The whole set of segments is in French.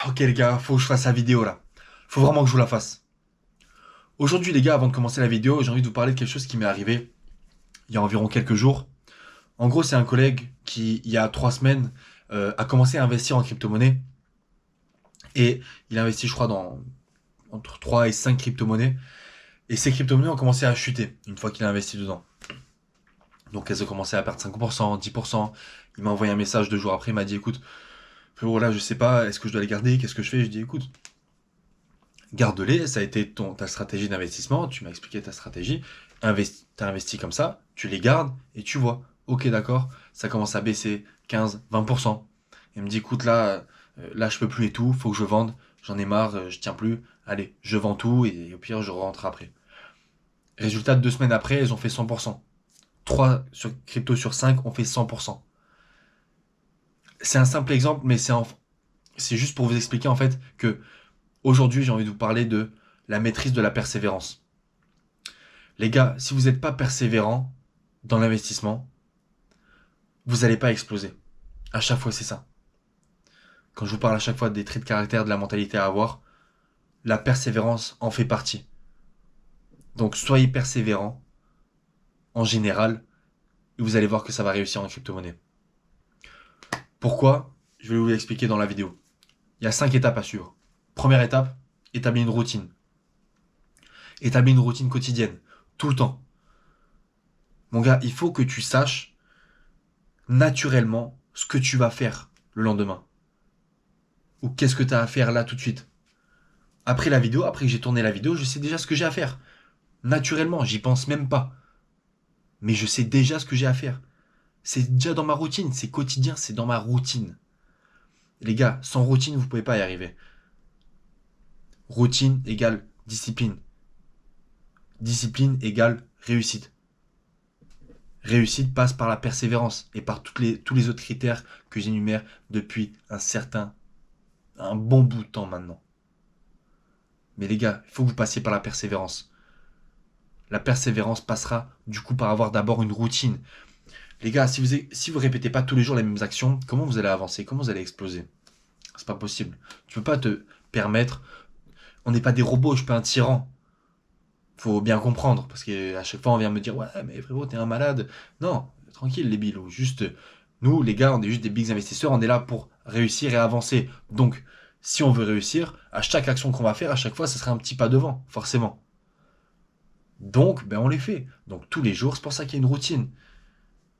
Ok les gars, faut que je fasse la vidéo là. Faut vraiment que je vous la fasse. Aujourd'hui les gars, avant de commencer la vidéo, j'ai envie de vous parler de quelque chose qui m'est arrivé il y a environ quelques jours. En gros, c'est un collègue qui, il y a 3 semaines, a commencé à investir en crypto-monnaie. Et il a investi, je crois, dans entre 3 et 5 crypto-monnaies. Et ces crypto-monnaies ont commencé à chuter une fois qu'il a investi dedans. Donc elles ont commencé à perdre 5%, 10%. Il m'a envoyé un message 2 jours après, il m'a dit écoute, frérot là je sais pas, est-ce que je dois les garder, qu'est-ce que je fais? Je dis écoute, garde-les, ça a été ta stratégie d'investissement, tu m'as expliqué ta stratégie, t'as investi comme ça, tu les gardes et tu vois, ok d'accord, ça commence à baisser 15, 20%. Il me dit écoute là je peux plus et tout, faut que je vende, j'en ai marre, je tiens plus, allez, je vends tout et au pire je rentre après. Résultat, 2 semaines après, elles ont fait 100%. 3 sur crypto sur 5 ont fait 100%. C'est un simple exemple, mais c'est juste pour vous expliquer en fait que aujourd'hui j'ai envie de vous parler de la maîtrise de la persévérance. Les gars, si vous n'êtes pas persévérant dans l'investissement, vous n'allez pas exploser. À chaque fois, c'est ça. Quand je vous parle à chaque fois des traits de caractère, de la mentalité à avoir, la persévérance en fait partie. Donc soyez persévérant en général et vous allez voir que ça va réussir en crypto-monnaie. Pourquoi? Je vais vous l'expliquer dans la vidéo. Il y a 5 étapes à suivre. Première étape, établir une routine. Établir une routine quotidienne, tout le temps. Mon gars, il faut que tu saches naturellement ce que tu vas faire le lendemain. Ou qu'est-ce que tu as à faire là tout de suite. Après la vidéo, après que j'ai tourné la vidéo, je sais déjà ce que j'ai à faire. Naturellement, j'y pense même pas. Mais je sais déjà ce que j'ai à faire. C'est déjà dans ma routine, c'est quotidien, c'est dans ma routine. Les gars, sans routine, vous pouvez pas y arriver. Routine égale discipline. Discipline égale réussite. Réussite passe par la persévérance et par tous les autres critères que j'énumère depuis un bon bout de temps maintenant. Mais les gars, il faut que vous passiez par la persévérance. La persévérance passera du coup par avoir d'abord une routine. Les gars, si vous répétez pas tous les jours les mêmes actions, comment vous allez avancer? Comment vous allez exploser? C'est pas possible. Tu peux pas te permettre. On n'est pas des robots, je suis pas un tyran. Faut bien comprendre, parce qu'à chaque fois on vient me dire ouais mais frérot t'es un malade. Non, tranquille les bilous. Juste nous les gars, on est juste des big investisseurs, on est là pour réussir et avancer. Donc si on veut réussir, à chaque action qu'on va faire, à chaque fois, ça sera un petit pas devant, forcément. Donc, ben on les fait. Donc tous les jours, c'est pour ça qu'il y a une routine.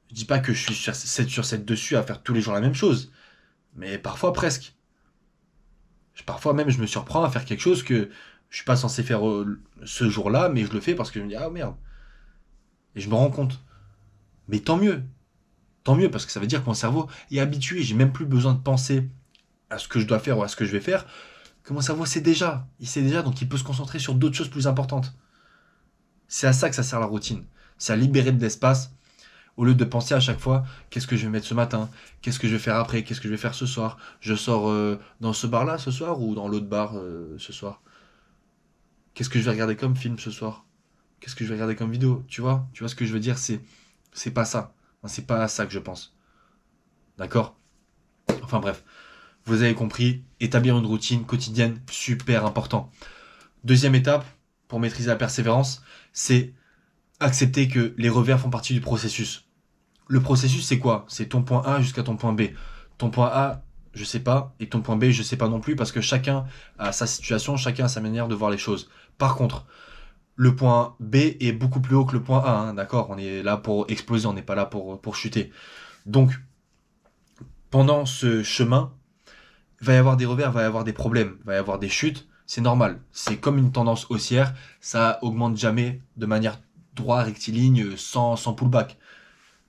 Je dis pas que je suis 7 sur 7 dessus à faire tous les jours la même chose. Mais parfois presque. Parfois même je me surprends à faire quelque chose que je suis pas censé faire ce jour-là, mais je le fais parce que je me dis ah merde. Et je me rends compte. Mais tant mieux. Tant mieux parce que ça veut dire que mon cerveau est habitué. J'ai même plus besoin de penser à ce que je dois faire ou à ce que je vais faire. Que mon cerveau sait déjà. Il sait déjà, donc il peut se concentrer sur d'autres choses plus importantes. C'est à ça que ça sert la routine. C'est à libérer de l'espace au lieu de penser à chaque fois qu'est-ce que je vais mettre ce matin, qu'est-ce que je vais faire après, qu'est-ce que je vais faire ce soir. Je sors dans ce bar-là ce soir ou dans l'autre bar ce soir. Qu'est-ce que je vais regarder comme film ce soir? Qu'est-ce que je vais regarder comme vidéo? Tu vois ce que je veux dire? C'est pas ça. C'est pas à ça que je pense. D'accord? Enfin bref, vous avez compris. Établir une routine quotidienne, super important. Deuxième étape pour maîtriser la persévérance, c'est accepter que les revers font partie du processus. Le processus, c'est quoi? C'est ton point A jusqu'à ton point B. Ton point A, je sais pas, et ton point B, je sais pas non plus, parce que chacun a sa situation, chacun a sa manière de voir les choses. Par contre, le point B est beaucoup plus haut que le point A, hein, d'accord? On est là pour exploser, on n'est pas là pour chuter. Donc, pendant ce chemin, il va y avoir des revers, il va y avoir des problèmes, il va y avoir des chutes, c'est normal. C'est comme une tendance haussière, ça augmente jamais de manière droite, rectiligne, sans pullback.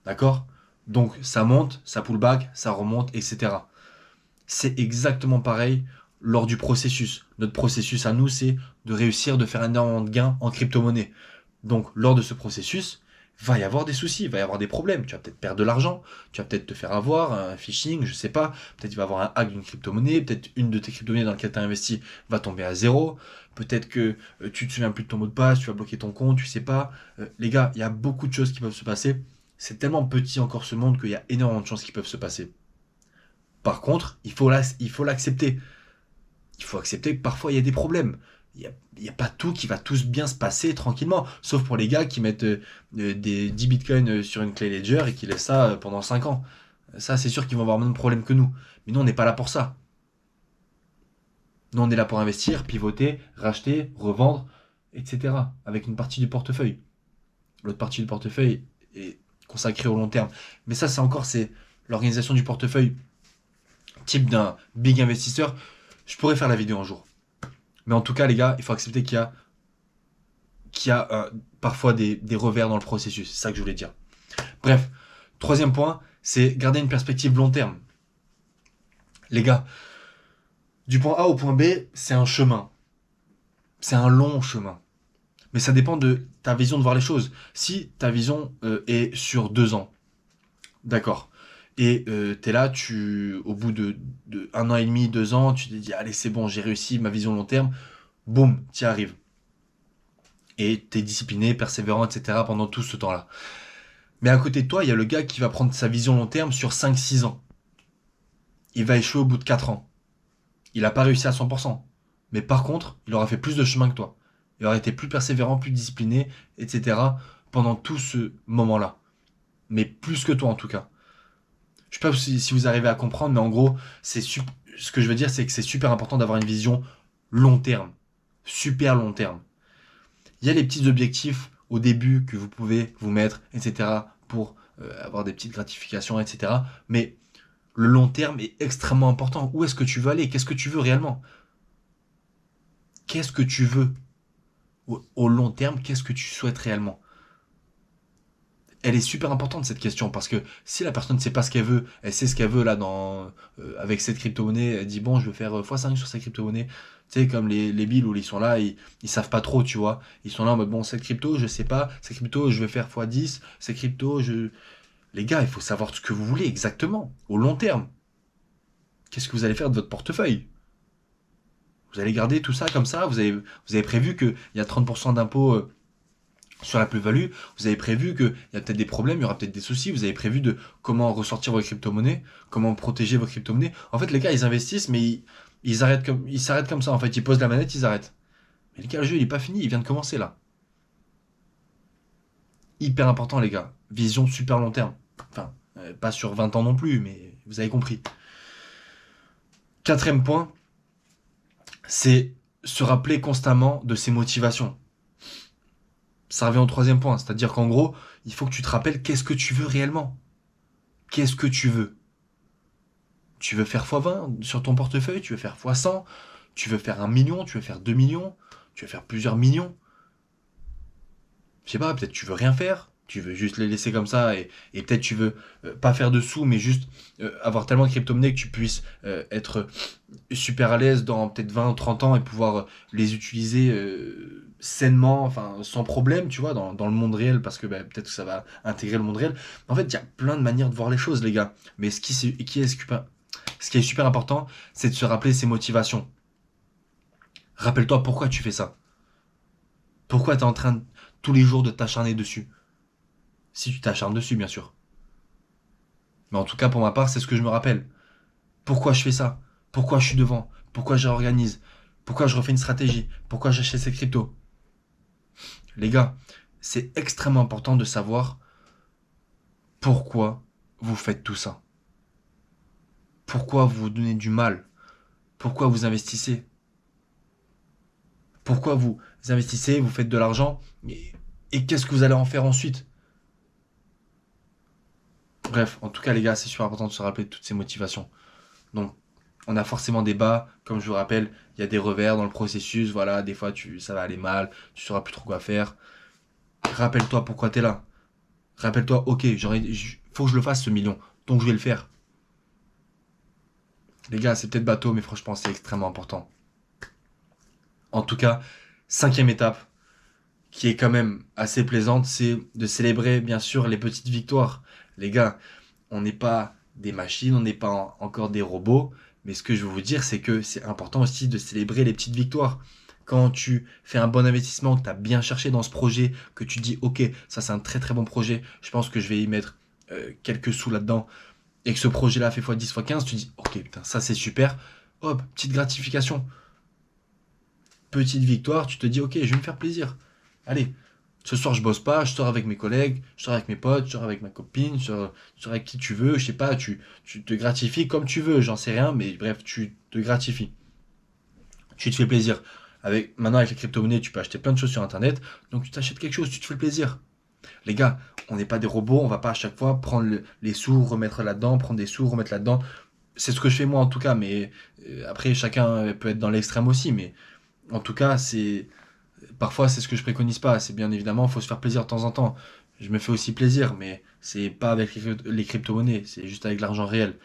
D'accord? Donc ça monte, ça pullback, ça remonte, etc. C'est exactement pareil lors du processus. Notre processus à nous, c'est de réussir de faire énormément de gains en crypto-monnaie. Donc lors de ce processus, va y avoir des soucis, il va y avoir des problèmes. Tu vas peut-être perdre de l'argent, tu vas peut-être te faire avoir, un phishing, je sais pas. Peut-être il va y avoir un hack d'une crypto-monnaie, peut-être une de tes crypto-monnaies dans laquelle tu as investi va tomber à zéro. Peut-être que tu te souviens plus de ton mot de passe, tu vas bloquer ton compte, tu sais pas. Les gars, il y a beaucoup de choses qui peuvent se passer. C'est tellement petit encore ce monde qu'il y a énormément de choses qui peuvent se passer. Par contre, il faut l'accepter. il faut accepter que parfois il y a des problèmes. Il y a pas tout qui va tous bien se passer tranquillement, sauf pour les gars qui mettent des 10 bitcoins sur une clé Ledger et qui laissent ça pendant 5 ans. Ça, c'est sûr qu'ils vont avoir le même problème que nous. Mais nous, on n'est pas là pour ça. Nous, on est là pour investir, pivoter, racheter, revendre, etc. Avec une partie du portefeuille. L'autre partie du portefeuille est consacrée au long terme. Mais ça, c'est l'organisation du portefeuille type d'un big investisseur. Je pourrais faire la vidéo un jour. Mais en tout cas, les gars, il faut accepter qu'il y a parfois des revers dans le processus. C'est ça que je voulais dire. Bref, troisième point, c'est garder une perspective long terme. Les gars, du point A au point B, c'est un chemin. C'est un long chemin. Mais ça dépend de ta vision de voir les choses. Si ta vision est sur 2 ans, d'accord, et t'es là, au bout de 1 an et demi, 2 ans, tu te dis, allez, c'est bon, j'ai réussi ma vision long terme, boum, t'y arrives. Et t'es discipliné, persévérant, etc. pendant tout ce temps-là. Mais à côté de toi, il y a le gars qui va prendre sa vision long terme sur 5-6 ans. Il va échouer au bout de 4 ans. Il n'a pas réussi à 100%. Mais par contre, il aura fait plus de chemin que toi. Il aura été plus persévérant, plus discipliné, etc. pendant tout ce moment-là. Mais plus que toi en tout cas. Je ne sais pas si vous arrivez à comprendre, mais en gros, ce que je veux dire, c'est que c'est super important d'avoir une vision long terme. Super long terme. Il y a les petits objectifs au début que vous pouvez vous mettre, etc. pour avoir des petites gratifications, etc. Mais le long terme est extrêmement important. Où est-ce que tu veux aller? Qu'est-ce que tu veux réellement? Qu'est-ce que tu veux? Au long terme, qu'est-ce que tu souhaites réellement? Elle est super importante cette question parce que si la personne ne sait pas ce qu'elle veut, elle sait ce qu'elle veut là avec cette crypto-monnaie, elle dit bon je veux faire x5 sur cette crypto-monnaie, tu sais comme les billes où ils sont là, ils savent pas trop tu vois, ils sont là en mode bon cette crypto je sais pas, cette crypto je vais faire x10, cette crypto Les gars il faut savoir ce que vous voulez exactement, au long terme. Qu'est-ce que vous allez faire de votre portefeuille? Vous allez garder tout ça comme ça, vous avez prévu qu'il y a 30% d'impôt sur la plus-value, vous avez prévu qu'il y a peut-être des problèmes, il y aura peut-être des soucis, vous avez prévu de comment ressortir vos crypto-monnaies, comment protéger vos crypto-monnaies. En fait, les gars, ils investissent, mais ils s'arrêtent comme ça. En fait, ils posent la manette, ils arrêtent. Mais les gars, le jeu, il est pas fini, il vient de commencer là. Hyper important, les gars. Vision super long terme. Enfin, pas sur 20 ans non plus, mais vous avez compris. Quatrième point, c'est se rappeler constamment de ses motivations. Ça revient au troisième point, c'est-à-dire qu'en gros, il faut que tu te rappelles qu'est-ce que tu veux réellement. Qu'est-ce que tu veux? Tu veux faire x20 sur ton portefeuille, tu veux faire x100, tu veux faire 1 million, tu veux faire 2 millions, tu veux faire plusieurs millions. Je sais pas, peut-être tu veux rien faire, tu veux juste les laisser comme ça et peut-être tu veux pas faire de sous, mais juste avoir tellement de crypto-monnaies que tu puisses être super à l'aise dans peut-être 20 ou 30 ans et pouvoir les utiliser sainement, enfin sans problème, tu vois, dans le monde réel, parce que peut-être que ça va intégrer le monde réel. En fait, il y a plein de manières de voir les choses, les gars. Mais ce qui est super important, c'est de se rappeler ses motivations. Rappelle-toi pourquoi tu fais ça. Pourquoi tu es en train tous les jours de t'acharner dessus. Si tu t'acharnes dessus, bien sûr. Mais en tout cas, pour ma part, c'est ce que je me rappelle. Pourquoi je fais ça? Pourquoi je suis devant? Pourquoi je réorganise? Pourquoi je refais une stratégie? Pourquoi j'achète ces cryptos? Les gars, c'est extrêmement important de savoir pourquoi vous faites tout ça. Pourquoi vous vous donnez du mal? Pourquoi vous investissez? Pourquoi vous investissez, vous faites de l'argent et qu'est-ce que vous allez en faire ensuite? Bref, en tout cas les gars, c'est super important de se rappeler de toutes ces motivations. Donc, on a forcément des bas, comme je vous rappelle, il y a des revers dans le processus, voilà, des fois ça va aller mal, tu sauras plus trop quoi faire. Rappelle-toi pourquoi tu es là. Rappelle-toi, ok, faut que je le fasse ce million, donc je vais le faire. Les gars, c'est peut-être bateau, mais franchement, c'est extrêmement important. En tout cas, 5e étape, qui est quand même assez plaisante, c'est de célébrer, bien sûr, les petites victoires. Les gars, on n'est pas des machines, on n'est pas encore des robots, mais ce que je veux vous dire, c'est que c'est important aussi de célébrer les petites victoires. Quand tu fais un bon investissement, que tu as bien cherché dans ce projet, que tu dis, ok, ça c'est un très très bon projet, je pense que je vais y mettre quelques sous là-dedans, et que ce projet-là fait x10, x15, tu dis, ok, putain, ça c'est super, hop, petite gratification. petite victoire, tu te dis, ok, je vais me faire plaisir. Allez, ce soir, je bosse pas, je sors avec mes collègues, je sors avec mes potes, je sors avec ma copine, je sors avec qui tu veux, je sais pas, tu te gratifies comme tu veux, j'en sais rien, mais bref, tu te gratifies. Tu te fais plaisir. Maintenant, avec les crypto-monnaies, tu peux acheter plein de choses sur Internet, donc tu t'achètes quelque chose, tu te fais plaisir. Les gars, on n'est pas des robots, on va pas à chaque fois prendre les sous, remettre là-dedans, prendre des sous, remettre là-dedans. C'est ce que je fais moi en tout cas, mais après, chacun peut être dans l'extrême aussi, mais en tout cas, parfois, c'est ce que je préconise pas. C'est bien évidemment, il faut se faire plaisir de temps en temps. Je me fais aussi plaisir, mais c'est pas avec les crypto-monnaies, c'est juste avec l'argent réel.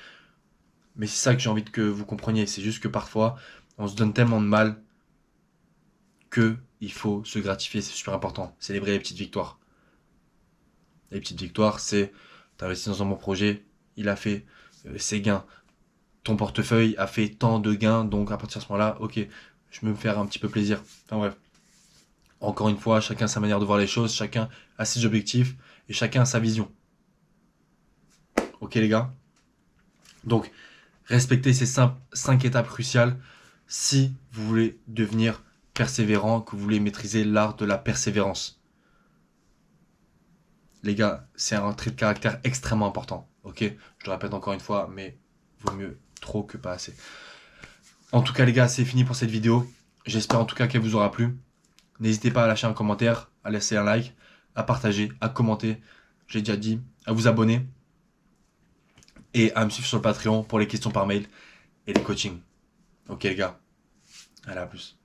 Mais c'est ça que j'ai envie que vous compreniez. C'est juste que parfois, on se donne tellement de mal que il faut se gratifier. C'est super important. Célébrer les petites victoires. Les petites victoires, c'est t'investis dans un bon projet, il a fait ses gains. Ton portefeuille a fait tant de gains, donc à partir de ce moment-là, ok, je peux me faire un petit peu plaisir. Enfin bref. Encore une fois, chacun a sa manière de voir les choses, chacun a ses objectifs et chacun a sa vision. Ok les gars. Donc, respectez ces 5 étapes cruciales si vous voulez devenir persévérant, que vous voulez maîtriser l'art de la persévérance. Les gars, c'est un trait de caractère extrêmement important. Ok, je le répète encore une fois, mais vaut mieux trop que pas assez. En tout cas les gars, c'est fini pour cette vidéo. J'espère en tout cas qu'elle vous aura plu. N'hésitez pas à lâcher un commentaire, à laisser un like, à partager, à commenter. J'ai déjà dit, à vous abonner et à me suivre sur le Patreon pour les questions par mail et les coachings. Ok les gars, allez à plus.